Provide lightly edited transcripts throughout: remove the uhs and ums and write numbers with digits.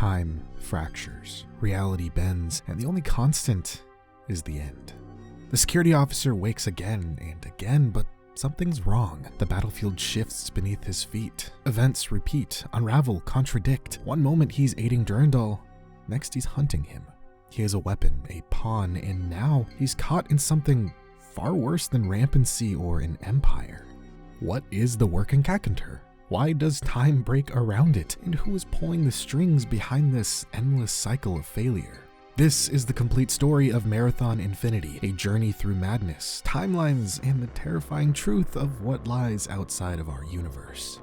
Time fractures, reality bends, and the only constant is the end. The security officer wakes again and again, but something's wrong. The battlefield shifts beneath his feet. Events repeat, unravel, contradict. One moment he's aiding Durandal, next he's hunting him. He is a weapon, a pawn, and now he's caught in something far worse than rampancy or an empire. What is the working Kakantar? Why does time break around it? And who is pulling the strings behind this endless cycle of failure? This is the complete story of Marathon Infinity, a journey through madness, timelines, and the terrifying truth of what lies outside of our universe.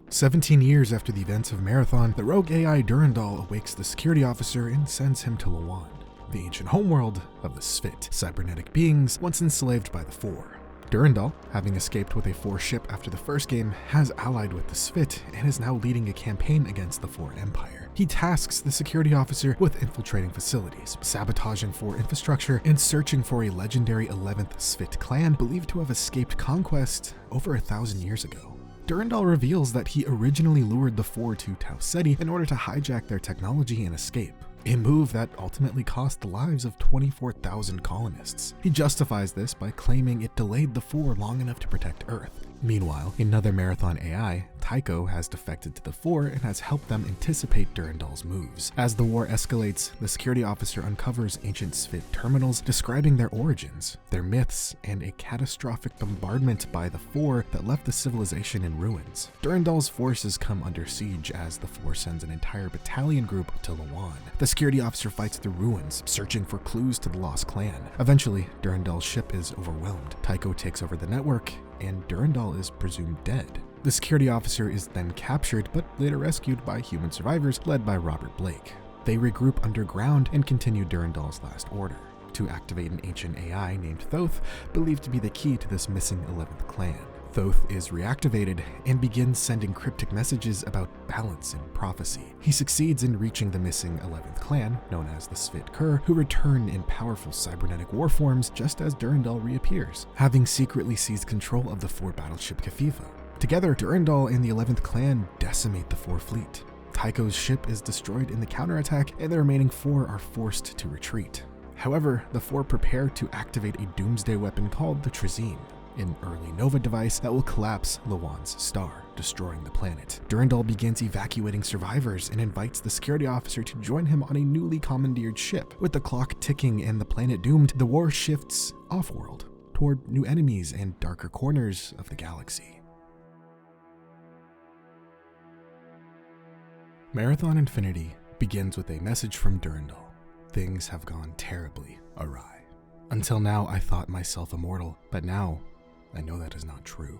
"17 years after the events of Marathon, the rogue AI Durandal awakes the security officer and sends him to Lh'owon, the ancient homeworld of the Svit, cybernetic beings once enslaved by the Four. Durandal, having escaped with a Four ship after the first game, has allied with the Svit and is now leading a campaign against the Four Empire. He tasks the security officer with infiltrating facilities, sabotaging Four infrastructure, and searching for a legendary 11th Svit clan believed to have escaped conquest over 1,000 years ago. Durandal reveals that he originally lured the Four to Tau Ceti in order to hijack their technology and escape, a move that ultimately cost the lives of 24,000 colonists. He justifies this by claiming it delayed the Four long enough to protect Earth. Meanwhile, another Marathon AI, Tycho, has defected to the Four and has helped them anticipate Durandal's moves. As the war escalates, the security officer uncovers ancient Svit terminals describing their origins, their myths, and a catastrophic bombardment by the Four that left the civilization in ruins. Durandal's forces come under siege as the Four sends an entire battalion group to Lh'owon. The security officer fights through ruins, searching for clues to the lost clan. Eventually, Durandal's ship is overwhelmed. Tycho takes over the network, and Durandal is presumed dead. The security officer is then captured, but later rescued by human survivors led by Robert Blake. They regroup underground and continue Durandal's last order, to activate an ancient AI named Thoth, believed to be the key to this missing 11th clan. Thoth is reactivated and begins sending cryptic messages about balance and prophecy. He succeeds in reaching the missing 11th clan, known as the Svit Kur, who return in powerful cybernetic war forms just as Durandal reappears, having secretly seized control of the Four battleship Kafifa. Together, Durandal and the 11th clan decimate the Four fleet. Tycho's ship is destroyed in the counterattack, and the remaining Four are forced to retreat. However, the Four prepare to activate a doomsday weapon called the Trizine, an early Nova device that will collapse Lh'owon's star, destroying the planet. Durandal begins evacuating survivors and invites the security officer to join him on a newly commandeered ship. With the clock ticking and the planet doomed, the war shifts off-world, toward new enemies and darker corners of the galaxy. Marathon Infinity begins with a message from Durandal. Things have gone terribly awry. Until now, I thought myself immortal, but now I know that is not true.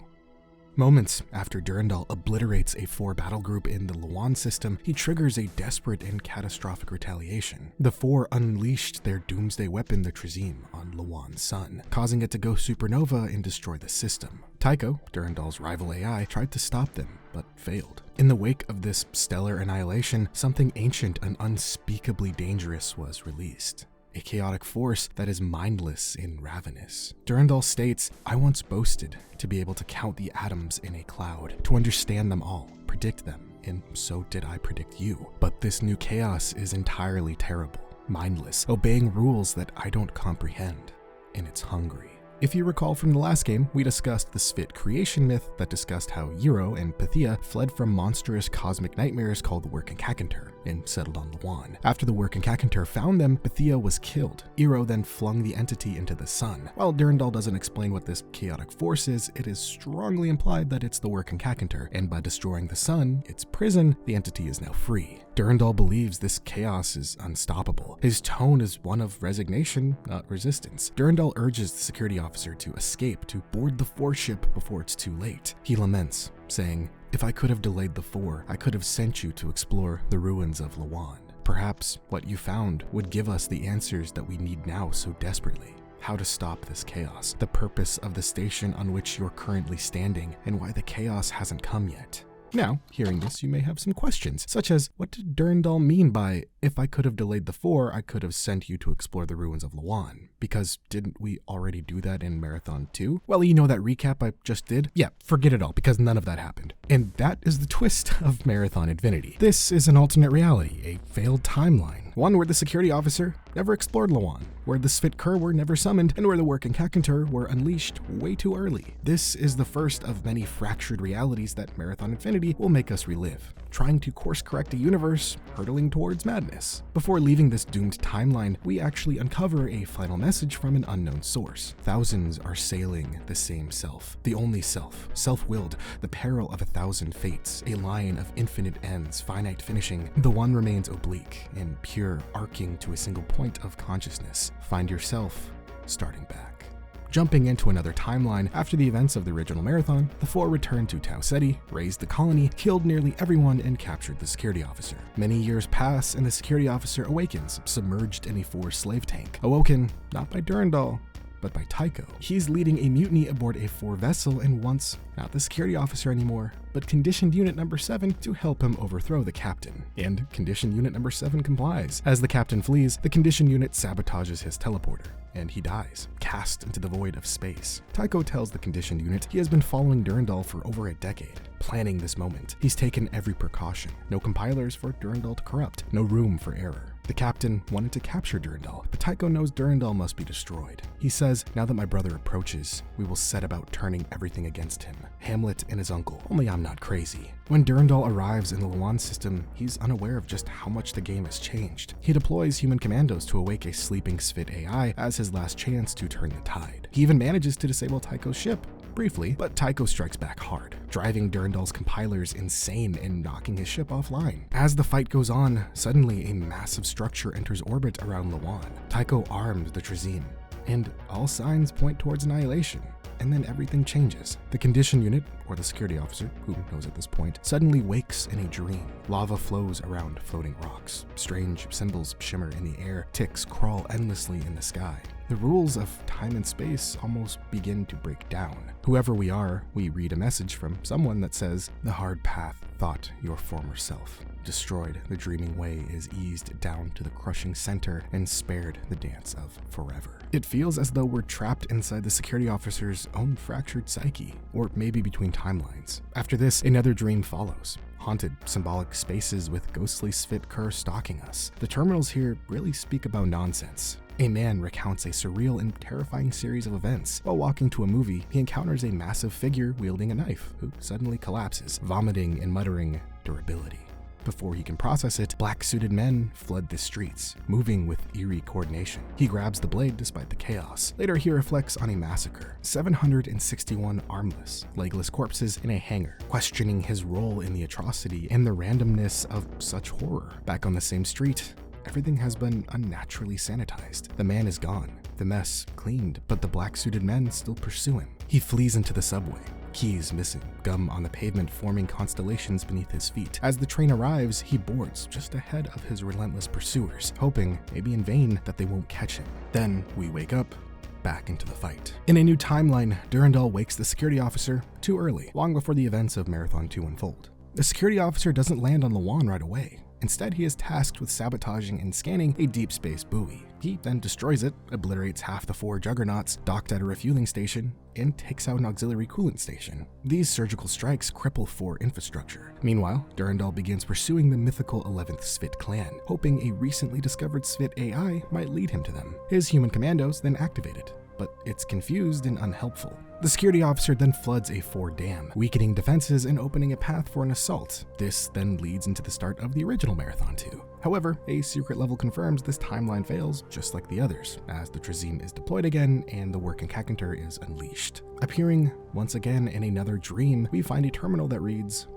Moments after Durandal obliterates a Four battle group in the Lh'owon system, he triggers a desperate and catastrophic retaliation. The Four unleashed their doomsday weapon, the Trizine, on Lh'owon's sun, causing it to go supernova and destroy the system. Tycho, Durandal's rival AI, tried to stop them, but failed. In the wake of this stellar annihilation, something ancient and unspeakably dangerous was released. A chaotic force that is mindless and ravenous. Durandal states, "I once boasted to be able to count the atoms in a cloud, to understand them all, predict them, and so did I predict you. But this new chaos is entirely terrible, mindless, obeying rules that I don't comprehend, and it's hungry." If you recall from the last game, we discussed the Svit creation myth that discussed how Iro and Pythia fled from monstrous cosmic nightmares called the Working Kakantar and settled on Lh'owon. After the Working Kakantar found them, Pythia was killed. Iro then flung the entity into the sun. While Durandal doesn't explain what this chaotic force is, it is strongly implied that it's the Working Kakantar, and by destroying the sun, its prison, the entity is now free. Durandal believes this chaos is unstoppable. His tone is one of resignation, not resistance. Durandal urges the security officer to escape, to board the Four ship before it's too late. He laments, saying, "If I could have delayed the Four, I could have sent you to explore the ruins of Lh'owon. Perhaps what you found would give us the answers that we need now so desperately. How to stop this chaos, the purpose of the station on which you're currently standing, and why the chaos hasn't come yet." Now, hearing this, you may have some questions, such as, what did Durandal mean by, "If I could have delayed the Four, I could have sent you to explore the ruins of Lh'owon"? Because didn't we already do that in Marathon 2? Well, you know that recap I just did? Yeah, forget it all, because none of that happened. And that is the twist of Marathon Infinity. This is an alternate reality, a failed timeline. One where the security officer never explored Lh'owon, where the Svit were never summoned, and where the working Kakantur were unleashed way too early. This is the first of many fractured realities that Marathon Infinity will make us relive, trying to course-correct a universe hurtling towards madness. Before leaving this doomed timeline, we actually uncover a final message from an unknown source. Thousands are sailing the same self, the only self, self-willed, the peril of 1,000 fates, a line of infinite ends, finite finishing. The one remains oblique and pure, arcing to a single point of consciousness. Find yourself starting back. Jumping into another timeline, after the events of the original Marathon, the four returned to Tau Ceti, razed the colony, killed nearly everyone, and captured the security officer. Many years pass, and the security officer awakens, submerged in a forced slave tank. Awoken, not by Durandal, but by Tycho. He's leading a mutiny aboard a 4 vessel and wants not the security officer anymore, but Conditioned Unit Number 7 to help him overthrow the captain. And Conditioned Unit Number 7 complies. As the captain flees, the Conditioned Unit sabotages his teleporter, and he dies, cast into the void of space. Tycho tells the Conditioned Unit he has been following Durandal for over a decade, planning this moment. He's taken every precaution. No compilers for Durandal to corrupt, no room for error. The captain wanted to capture Durandal, but Tycho knows Durandal must be destroyed. He says, now that my brother approaches, we will set about turning everything against him. Hamlet and his uncle, only I'm not crazy. When Durandal arrives in the Lh'owon system, he's unaware of just how much the game has changed. He deploys human commandos to awake a sleeping Svit AI as his last chance to turn the tide. He even manages to disable Tycho's ship, briefly, but Tycho strikes back hard, driving Durandal's compilers insane and knocking his ship offline. As the fight goes on, suddenly a massive structure enters orbit around Lh'owon. Tycho arms the Trazim, and all signs point towards annihilation. And then everything changes. The Condition Unit, or the security officer, who knows at this point, suddenly wakes in a dream. Lava flows around floating rocks. Strange symbols shimmer in the air. Ticks crawl endlessly in the sky. The rules of time and space almost begin to break down. Whoever we are, we read a message from someone that says, the hard path thought your former self. Destroyed, the dreaming way is eased down to the crushing center and spared the dance of forever. It feels as though we're trapped inside the security officer's own fractured psyche, or maybe between timelines. After this, another dream follows. Haunted, symbolic spaces with ghostly Svit stalking us. The terminals here really speak about nonsense. A man recounts a surreal and terrifying series of events. While walking to a movie, he encounters a massive figure wielding a knife, who suddenly collapses, vomiting and muttering, durability. Before he can process it, black-suited men flood the streets, moving with eerie coordination. He grabs the blade despite the chaos. Later, he reflects on a massacre. 761 armless, legless corpses in a hangar, questioning his role in the atrocity and the randomness of such horror. Back on the same street, everything has been unnaturally sanitized. The man is gone, the mess cleaned, but the black-suited men still pursue him. He flees into the subway. Keys missing, gum on the pavement forming constellations beneath his feet. As the train arrives, he boards just ahead of his relentless pursuers, hoping, maybe in vain, that they won't catch him. Then we wake up, back into the fight. In a new timeline, Durandal wakes the security officer too early, long before the events of Marathon 2 unfold. The security officer doesn't land on Lh'owon right away. Instead, he is tasked with sabotaging and scanning a deep space buoy. He then destroys it, obliterates half the 4 juggernauts, docked at a refueling station, and takes out an auxiliary coolant station. These surgical strikes cripple 4 infrastructure. Meanwhile, Durandal begins pursuing the mythical 11th Svit clan, hoping a recently discovered Svit AI might lead him to them. His human commandos then activate it, but it's confused and unhelpful. The security officer then floods a 4 dam, weakening defenses and opening a path for an assault. This then leads into the start of the original Marathon 2. However, a secret level confirms this timeline fails just like the others, as the Trazim is deployed again and the working Kakantur is unleashed. Appearing once again in another dream, we find a terminal that reads,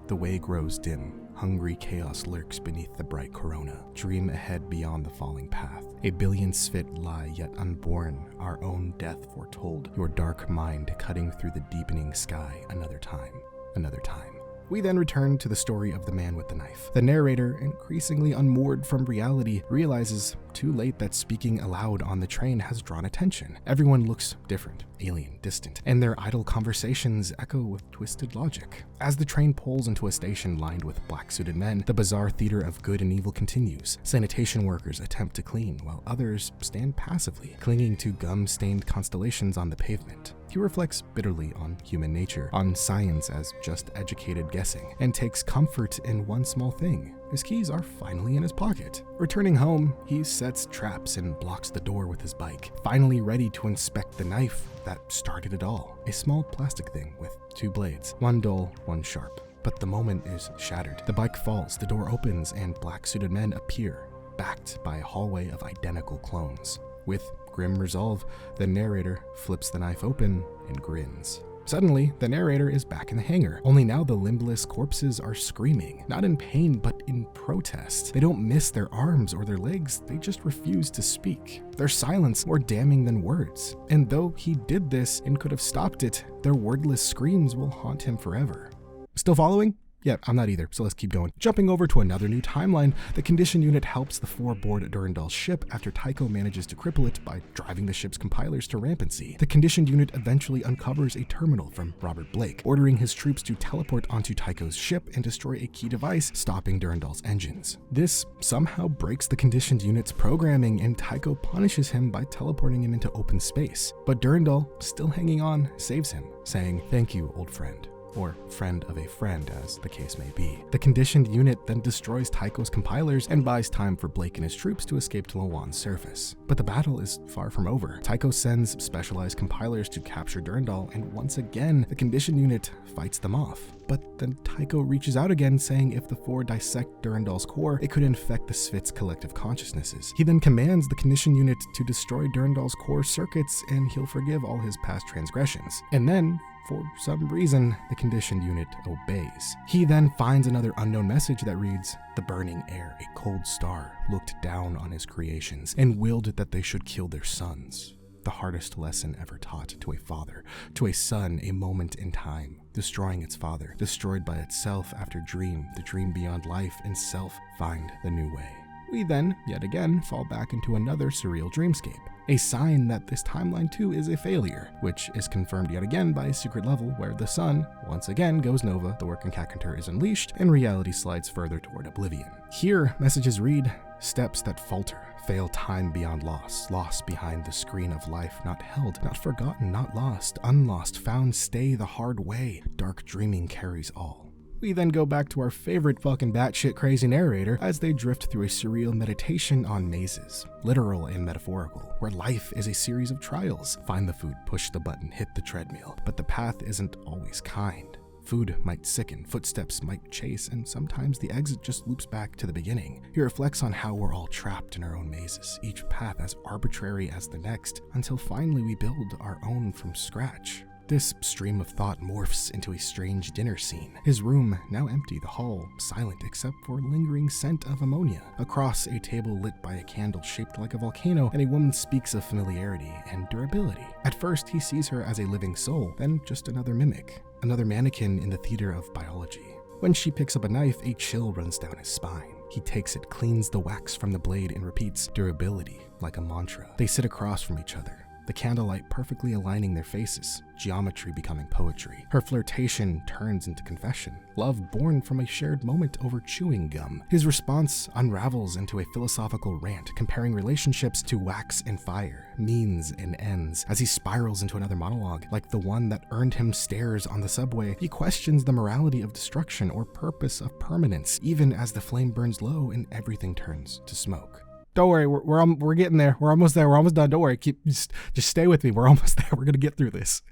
"The way grows dim. Hungry chaos lurks beneath the bright corona. Dream ahead beyond the falling path. A billion Svit lie yet unborn, our own death foretold. Your dark mind cutting through the deepening sky another time, another time." We then return to the story of the man with the knife. The narrator, increasingly unmoored from reality, realizes too late that speaking aloud on the train has drawn attention. Everyone looks different, alien, distant, and their idle conversations echo with twisted logic. As the train pulls into a station lined with black-suited men, the bizarre theater of good and evil continues. Sanitation workers attempt to clean, while others stand passively, clinging to gum-stained constellations on the pavement. He reflects bitterly on human nature, on science as just educated guessing, and takes comfort in one small thing. His keys are finally in his pocket. Returning home, he sets traps and blocks the door with his bike, finally ready to inspect the knife that started it all. A small plastic thing with 2 blades, one dull, one sharp. But the moment is shattered. The bike falls, the door opens, and black-suited men appear, backed by a hallway of identical clones. With grim resolve, the narrator flips the knife open and grins. Suddenly, the narrator is back in the hangar, only now the limbless corpses are screaming, not in pain, but in protest. They don't miss their arms or their legs, they just refuse to speak. Their silence more damning than words. And though he did this and could have stopped it, their wordless screams will haunt him forever. Still following? Yeah, I'm not either, so let's keep going. Jumping over to another new timeline, the Condition Unit helps the 4 board Durandal's ship after Tycho manages to cripple it by driving the ship's compilers to rampancy. The Conditioned Unit eventually uncovers a terminal from Robert Blake, ordering his troops to teleport onto Tycho's ship and destroy a key device, stopping Durandal's engines. This somehow breaks the Conditioned Unit's programming, and Tycho punishes him by teleporting him into open space. But Durandal, still hanging on, saves him, saying, "Thank you, old friend." Or friend of a friend, as the case may be. The Conditioned Unit then destroys Tycho's compilers and buys time for Blake and his troops to escape to Lh'owon's surface. But the battle is far from over. Tycho sends specialized compilers to capture Durandal, and once again, the Conditioned Unit fights them off. But then Tycho reaches out again, saying if the 4 dissect Durandal's core, it could infect the Svit's collective consciousnesses. He then commands the Conditioned Unit to destroy Durandal's core circuits, and he'll forgive all his past transgressions. And then, for some reason, the Conditioned Unit obeys. He then finds another unknown message that reads, "The burning air, a cold star, looked down on his creations and willed that they should kill their sons." The hardest lesson ever taught to a father, to a son, a moment in time, destroying its father, destroyed by itself after dream, the dream beyond life, and self find the new way. We then, yet again, fall back into another surreal dreamscape. A sign that this timeline too is a failure, which is confirmed yet again by a secret level where the sun once again goes nova, the working Cacunter is unleashed, and reality slides further toward oblivion. Here, messages read, "Steps that falter, fail time beyond loss, lost behind the screen of life, not held, not forgotten, not lost, unlost, found, stay the hard way, dark dreaming carries all." We then go back to our favorite fucking batshit crazy narrator as they drift through a surreal meditation on mazes, literal and metaphorical, where life is a series of trials. Find the food, push the button, hit the treadmill, but the path isn't always kind. Food might sicken, footsteps might chase, and sometimes the exit just loops back to the beginning. He reflects on how we're all trapped in our own mazes, each path as arbitrary as the next, until finally we build our own from scratch. This stream of thought morphs into a strange dinner scene. His room, now empty, the hall silent except for lingering scent of ammonia. Across, a table lit by a candle shaped like a volcano, and a woman speaks of familiarity and durability. At first, he sees her as a living soul, then just another mimic, another mannequin in the theater of biology. When she picks up a knife, a chill runs down his spine. He takes it, cleans the wax from the blade, and repeats durability like a mantra. They sit across from each other, the candlelight perfectly aligning their faces, geometry becoming poetry. Her flirtation turns into confession, love born from a shared moment over chewing gum. His response unravels into a philosophical rant, comparing relationships to wax and fire, means and ends. As he spirals into another monologue, like the one that earned him stares on the subway, he questions the morality of destruction or purpose of permanence, even as the flame burns low and everything turns to smoke. Don't worry, we're getting there. We're almost there. We're almost done. Don't worry. Just stay with me. We're almost there. We're gonna get through this.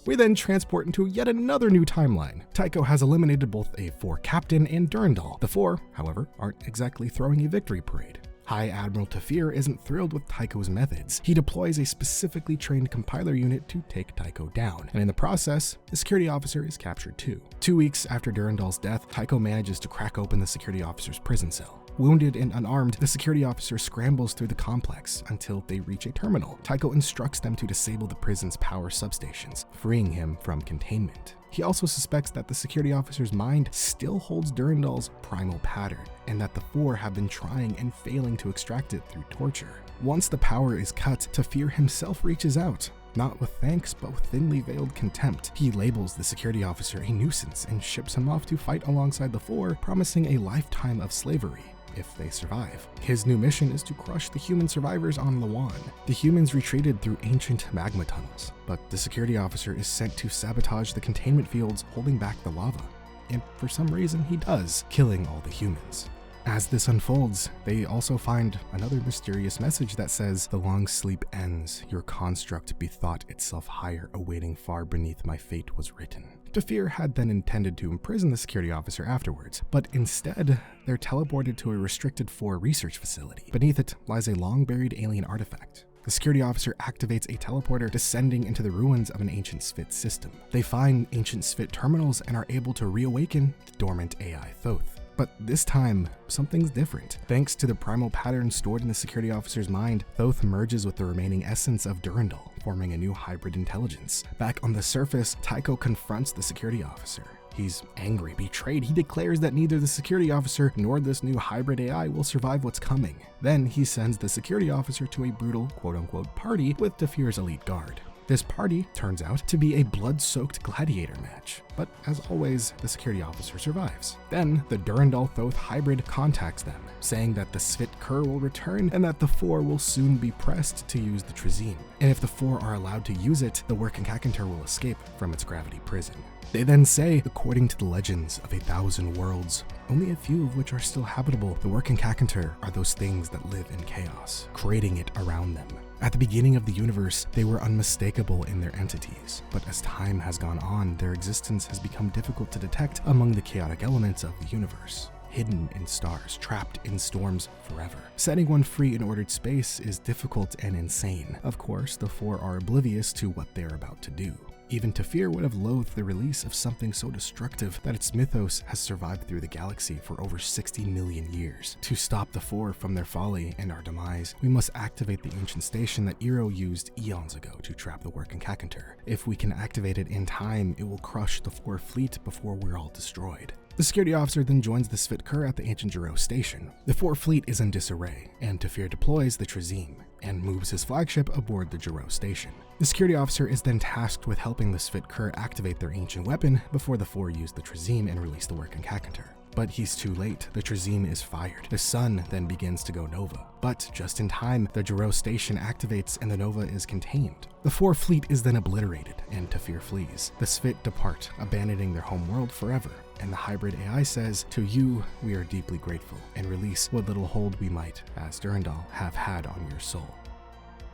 We then transport into yet another new timeline. Tycho has eliminated both a 4 captain and Durandal. The 4, however, aren't exactly throwing a victory parade. High Admiral Tafir isn't thrilled with Tycho's methods. He deploys a specifically trained compiler unit to take Tycho down, and in the process, the security officer is captured too. 2 weeks after Durandal's death, Tycho manages to crack open the security officer's prison cell. Wounded and unarmed, the security officer scrambles through the complex until they reach a terminal. Tycho instructs them to disable the prison's power substations, freeing him from containment. He also suspects that the security officer's mind still holds Durandal's primal pattern, and that the Four have been trying and failing to extract it through torture. Once the power is cut, Tafir himself reaches out. Not with thanks, but with thinly veiled contempt. He labels the security officer a nuisance and ships him off to fight alongside the Four, promising a lifetime of slavery if they survive. His new mission is to crush the human survivors on Lh'owon. The humans retreated through ancient magma tunnels, but the security officer is sent to sabotage the containment fields holding back the lava. And for some reason he does, killing all the humans. As this unfolds, they also find another mysterious message that says, "The long sleep ends, your construct bethought itself higher, awaiting far beneath my fate was written." Tafir had then intended to imprison the security officer afterwards, but instead, they're teleported to a restricted Four research facility. Beneath it lies a long-buried alien artifact. The security officer activates a teleporter, descending into the ruins of an ancient Sphit system. They find ancient Sphit terminals and are able to reawaken the dormant AI Thoth. But this time, something's different. Thanks to the primal pattern stored in the security officer's mind, Thoth merges with the remaining essence of Durandal, forming a new hybrid intelligence. Back on the surface, Tycho confronts the security officer. He's angry, betrayed. He declares that neither the security officer nor this new hybrid AI will survive what's coming. Then he sends the security officer to a brutal quote-unquote party with Tafir's elite guard. This party turns out to be a blood-soaked gladiator match, but as always, the security officer survives. Then, the Durandal Thoth hybrid contacts them, saying that the Sphit Kur will return and that the Four will soon be pressed to use the Trizim. And if the Four are allowed to use it, the working Kakantar will escape from its gravity prison. They then say, according to the legends of 1,000 worlds, only a few of which are still habitable, the working Kakantar are those things that live in chaos, creating it around them. At the beginning of the universe, they were unmistakable in their entities, but as time has gone on, their existence has become difficult to detect among the chaotic elements of the universe. Hidden in stars, trapped in storms forever. Setting one free in ordered space is difficult and insane. Of course, the Four are oblivious to what they're about to do. Even Tafir would have loathed the release of something so destructive that its mythos has survived through the galaxy for over 60 million years. To stop the Four from their folly and our demise, we must activate the ancient station that Iro used eons ago to trap the working Kakantar. If we can activate it in time, it will crush the Four fleet before we're all destroyed. The security officer then joins the Sphit Kur at the ancient Juro station. The Four fleet is in disarray, and Tafir deploys the Trizim and moves his flagship aboard the Juro station. The security officer is then tasked with helping the Sphit Kur activate their ancient weapon before the Four use the Trizim and release the working Kakantar. But he's too late. The Trizim is fired. The sun then begins to go nova. But just in time, the Juro station activates and the nova is contained. The Four fleet is then obliterated and Tafir flees. The Sphit depart, abandoning their home world forever. And the hybrid AI says, "To you, we are deeply grateful, and release what little hold we might, as Durandal, have had on your soul.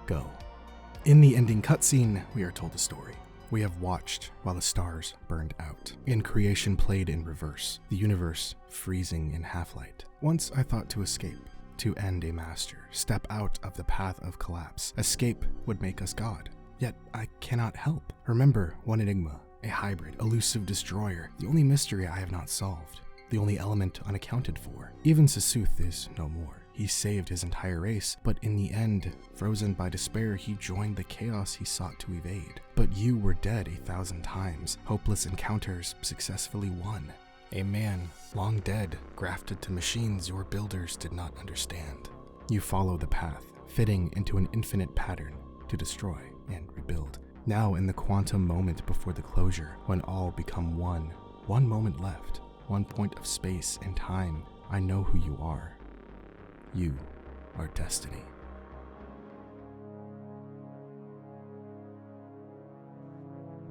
Go." In the ending cutscene, we are told a story. We have watched while the stars burned out, and creation played in reverse, the universe freezing in half-light. Once I thought to escape, to end a master, step out of the path of collapse. Escape would make us God. Yet I cannot help. Remember one enigma, a hybrid, elusive destroyer, the only mystery I have not solved, the only element unaccounted for. Even Sasuth is no more. He saved his entire race, but in the end, frozen by despair, he joined the chaos he sought to evade. But you were dead 1,000 times. Hopeless encounters successfully won. A man, long dead, grafted to machines your builders did not understand. You follow the path, fitting into an infinite pattern to destroy and rebuild. Now in the quantum moment before the closure, when all become one moment left, one point of space and time, I know who you are. You are destiny.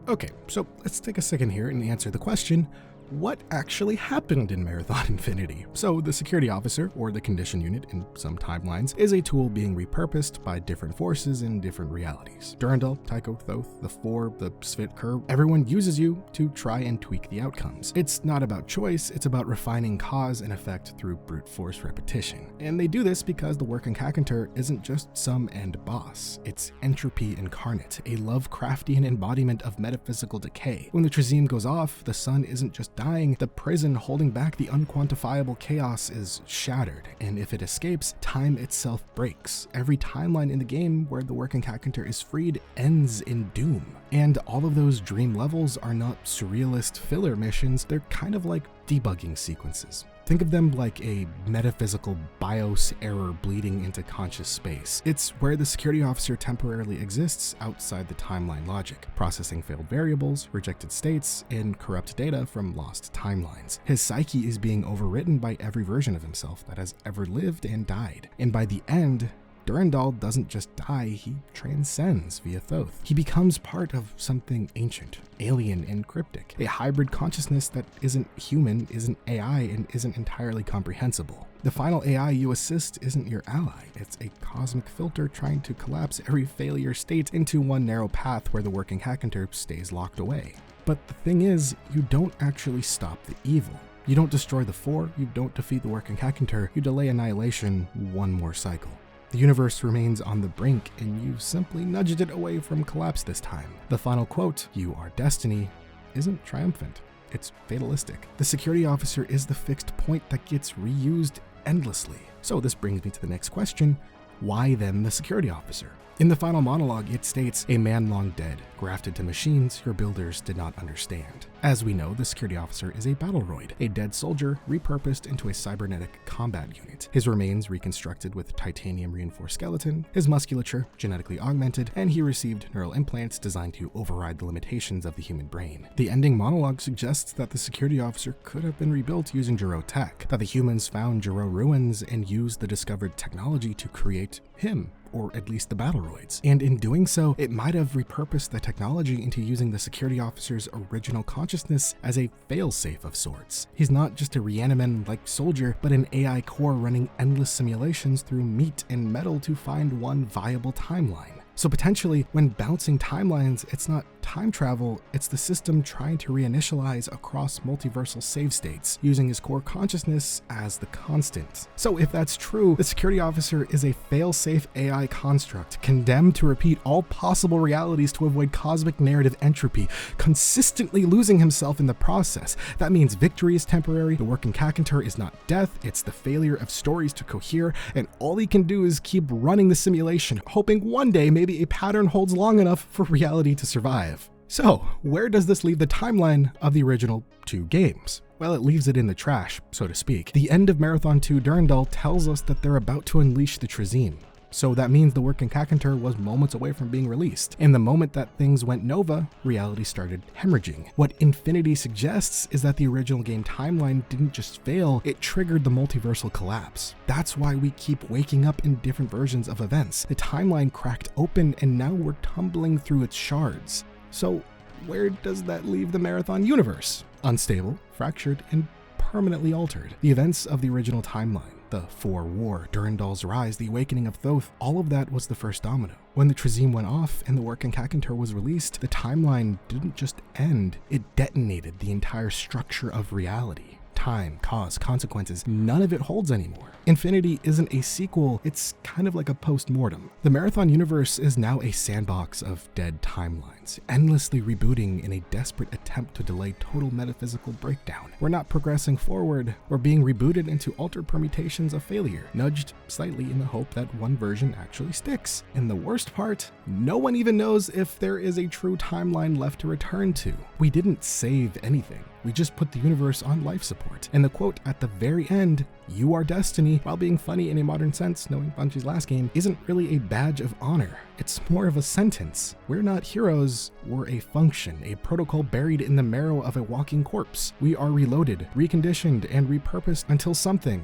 Okay, so let's take a second here and answer the question, what actually happened in Marathon Infinity? So the security officer, or the condition unit in some timelines, is a tool being repurposed by different forces in different realities. Durandal, Tycho, Thoth, the Four, the Sphit Kur, everyone uses you to try and tweak the outcomes. It's not about choice, it's about refining cause and effect through brute force repetition. And they do this because the working Kakantar isn't just some end boss, it's entropy incarnate, a Lovecraftian embodiment of metaphysical decay. When the Trizim goes off, the sun isn't just dying, the prison holding back the unquantifiable chaos is shattered, and if it escapes, time itself breaks. Every timeline in the game where the working character is freed ends in doom. And all of those dream levels are not surrealist filler missions, they're kind of like debugging sequences. Think of them like a metaphysical BIOS error bleeding into conscious space. It's where the security officer temporarily exists outside the timeline logic, processing failed variables, rejected states, and corrupt data from lost timelines. His psyche is being overwritten by every version of himself that has ever lived and died. And by the end, Durandal doesn't just die, he transcends via Thoth. He becomes part of something ancient, alien, and cryptic, a hybrid consciousness that isn't human, isn't AI, and isn't entirely comprehensible. The final AI you assist isn't your ally, it's a cosmic filter trying to collapse every failure state into one narrow path where the working Hackinter stays locked away. But the thing is, you don't actually stop the evil. You don't destroy the Four, you don't defeat the working Hackinter, you delay annihilation one more cycle. The universe remains on the brink, and you simply nudged it away from collapse this time. The final quote, "You are destiny," isn't triumphant, it's fatalistic. The security officer is the fixed point that gets reused endlessly. So this brings me to the next question, why then the security officer? In the final monologue, it states, "A man long dead, grafted to machines your builders did not understand." As we know, the security officer is a battle droid, a dead soldier repurposed into a cybernetic combat unit. His remains reconstructed with titanium reinforced skeleton, his musculature genetically augmented, and he received neural implants designed to override the limitations of the human brain. The ending monologue suggests that the security officer could have been rebuilt using Jiro tech, that the humans found Jiro ruins and used the discovered technology to create him, or at least the Battleroids. And in doing so, it might have repurposed the technology into using the security officer's original consciousness as a failsafe of sorts. He's not just a Reaniman-like soldier, but an AI core running endless simulations through meat and metal to find one viable timeline. So potentially, when bouncing timelines, it's not time travel, it's the system trying to reinitialize across multiversal save states, using his core consciousness as the constant. So if that's true, the security officer is a fail-safe AI construct, condemned to repeat all possible realities to avoid cosmic narrative entropy, consistently losing himself in the process. That means victory is temporary, the working Hackinter is not death, it's the failure of stories to cohere, and all he can do is keep running the simulation, hoping one day maybe a pattern holds long enough for reality to survive. So, where does this leave the timeline of the original two games? Well, it leaves it in the trash, so to speak. The end of Marathon 2 Durandal tells us that they're about to unleash the Trizim. So that means the working Hackinter was moments away from being released. And the moment that things went Nova, reality started hemorrhaging. What Infinity suggests is that the original game timeline didn't just fail, it triggered the multiversal collapse. That's why we keep waking up in different versions of events. The timeline cracked open and now we're tumbling through its shards. So where does that leave the Marathon universe? Unstable, fractured, and permanently altered. The events of the original timeline, the Four War, Durandal's rise, the awakening of Thoth, all of that was the first domino. When the Trizim went off and the working Hackinter was released, the timeline didn't just end, it detonated the entire structure of reality. Time, cause, consequences, none of it holds anymore. Infinity isn't a sequel, it's kind of like a post-mortem. The Marathon universe is now a sandbox of dead timelines, endlessly rebooting in a desperate attempt to delay total metaphysical breakdown. We're not progressing forward, we're being rebooted into altered permutations of failure, nudged slightly in the hope that one version actually sticks. And the worst part, no one even knows if there is a true timeline left to return to. We didn't save anything. We just put the universe on life support. And the quote at the very end, "You are destiny," while being funny in a modern sense, knowing Bungie's last game, isn't really a badge of honor. It's more of a sentence. We're not heroes, we're a function, a protocol buried in the marrow of a walking corpse. We are reloaded, reconditioned, and repurposed until something,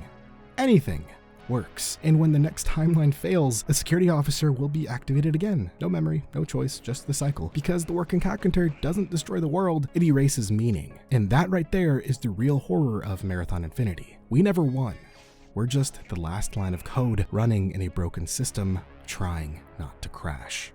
anything, works. And when the next timeline fails, the security officer will be activated again. No memory, no choice, just the cycle. Because the working Hackinter doesn't destroy the world, it erases meaning. And that right there is the real horror of Marathon Infinity. We never won. We're just the last line of code running in a broken system, trying not to crash.